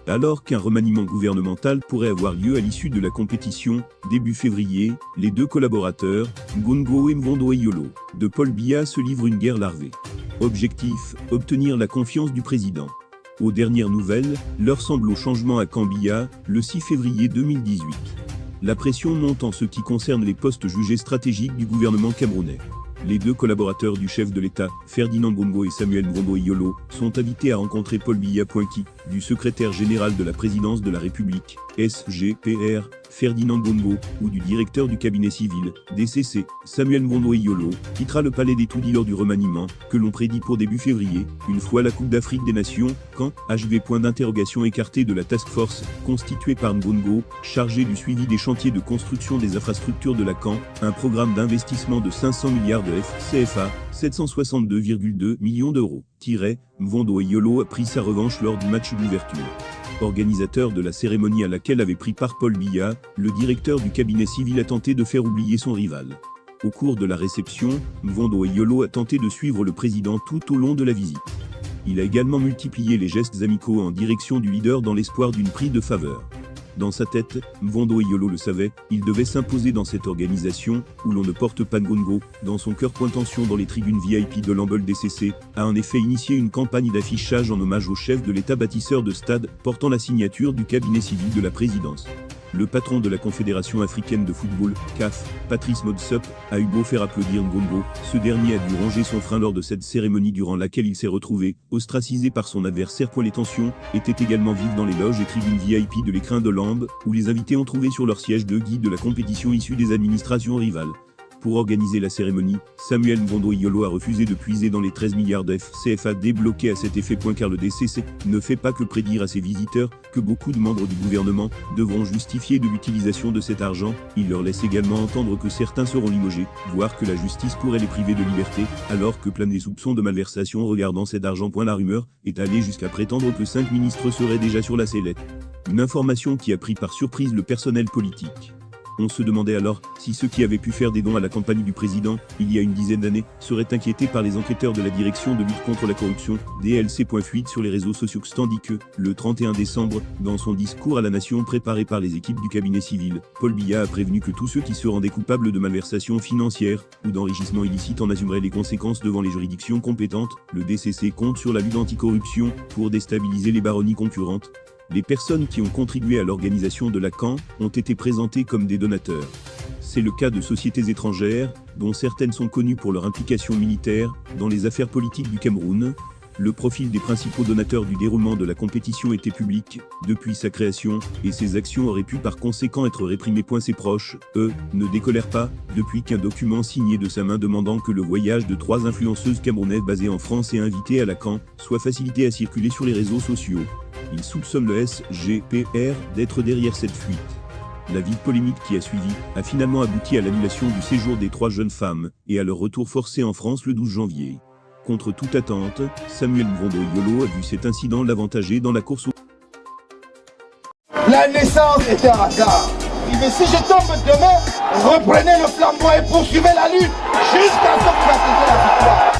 Alors qu'un remaniement gouvernemental pourrait avoir lieu à l'issue de la compétition, début février, les deux collaborateurs, Ngongo et Mvondo Eyolo, de Paul Biya se livrent une guerre larvée. Objectif, obtenir la confiance du président. Aux dernières nouvelles, l'heure semble au changement à Camp Biya, le 6 février 2018. La pression monte en ce qui concerne les postes jugés stratégiques du gouvernement camerounais. Les deux collaborateurs du chef de l'État, Ferdinand Ngongo et Samuel Mvondo Eyolo, sont invités à rencontrer Paul Biya Poinki, du secrétaire général de la présidence de la République, SGPR, Ferdinand Ngongo, ou du directeur du cabinet civil, DCC, Samuel Mvondo Eyolo, quittera le palais d'Etoudi lors du remaniement, que l'on prédit pour début février, une fois la Coupe d'Afrique des Nations, quand, HV point d'interrogation écarté de la task force, constituée par Ngongo, chargé du suivi des chantiers de construction des infrastructures de la CAN, un programme d'investissement de 500 milliards de CFA, 762,2 millions d'euros. Mvondo Eyolo a pris sa revanche lors du match d'ouverture. Organisateur de la cérémonie à laquelle avait pris part Paul Biya, le directeur du cabinet civil a tenté de faire oublier son rival. Au cours de la réception, Mvondo Eyolo a tenté de suivre le président tout au long de la visite. Il a également multiplié les gestes amicaux en direction du leader dans l'espoir d'une prise de faveur. Dans sa tête, Mvondo Eyolo le savait, il devait s'imposer dans cette organisation, où l'on ne porte pas Ngongo. Dans son cœur, point tension dans les tribunes VIP de l'Amble DCC, a en effet initié une campagne d'affichage en hommage au chef de l'État bâtisseur de stade, portant la signature du cabinet civil de la présidence. Le patron de la Confédération africaine de football, CAF, Patrice Motsepe, a eu beau faire applaudir Ngongo, ce dernier a dû ranger son frein lors de cette cérémonie durant laquelle il s'est retrouvé, ostracisé par son adversaire. Les tensions étaient également vives dans les loges et tribunes VIP de l'écrin de l'Amble, où les invités ont trouvé sur leur siège deux guides de la compétition issus des administrations rivales. Pour organiser la cérémonie, Samuel Mvondo Eyolo a refusé de puiser dans les 13 milliards de CFA débloqués à cet effet. Car le DCC ne fait pas que prédire à ses visiteurs que beaucoup de membres du gouvernement devront justifier de l'utilisation de cet argent. Il leur laisse également entendre que certains seront limogés, voire que la justice pourrait les priver de liberté, alors que planent des soupçons de malversation regardant cet argent. La rumeur est allée jusqu'à prétendre que 5 ministres seraient déjà sur la sellette. Une information qui a pris par surprise le personnel politique. On se demandait alors si ceux qui avaient pu faire des dons à la campagne du président, il y a une dizaine d'années, seraient inquiétés par les enquêteurs de la Direction de lutte contre la corruption, DLC. Fuite sur les réseaux sociaux, tandis que, le 31 décembre, dans son discours à la nation préparé par les équipes du cabinet civil, Paul Biya a prévenu que tous ceux qui se rendaient coupables de malversations financières ou d'enrichissement illicite en assumeraient les conséquences devant les juridictions compétentes. Le DCC compte sur la lutte anticorruption pour déstabiliser les baronnies concurrentes. Les personnes qui ont contribué à l'organisation de la CAN ont été présentées comme des donateurs. C'est le cas de sociétés étrangères, dont certaines sont connues pour leur implication militaire dans les affaires politiques du Cameroun. Le profil des principaux donateurs du déroulement de la compétition était public depuis sa création, et ces actions auraient pu par conséquent être réprimées. Ses proches, eux, ne décolèrent pas, depuis qu'un document signé de sa main demandant que le voyage de 3 influenceuses camerounaises basées en France et invitées à la CAN soit facilité à circuler sur les réseaux sociaux. Il soupçonne le SGPR d'être derrière cette fuite. La vive polémique qui a suivi a finalement abouti à l'annulation du séjour des 3 jeunes femmes et à leur retour forcé en France le 12 janvier. Contre toute attente, Samuel Mvondo Eyolo a vu cet incident l'avantager dans la course au... La naissance était un hasard. Mais si je tombe demain, reprenez le flambeau et poursuivez la lutte jusqu'à ce que vous atteigniez la victoire.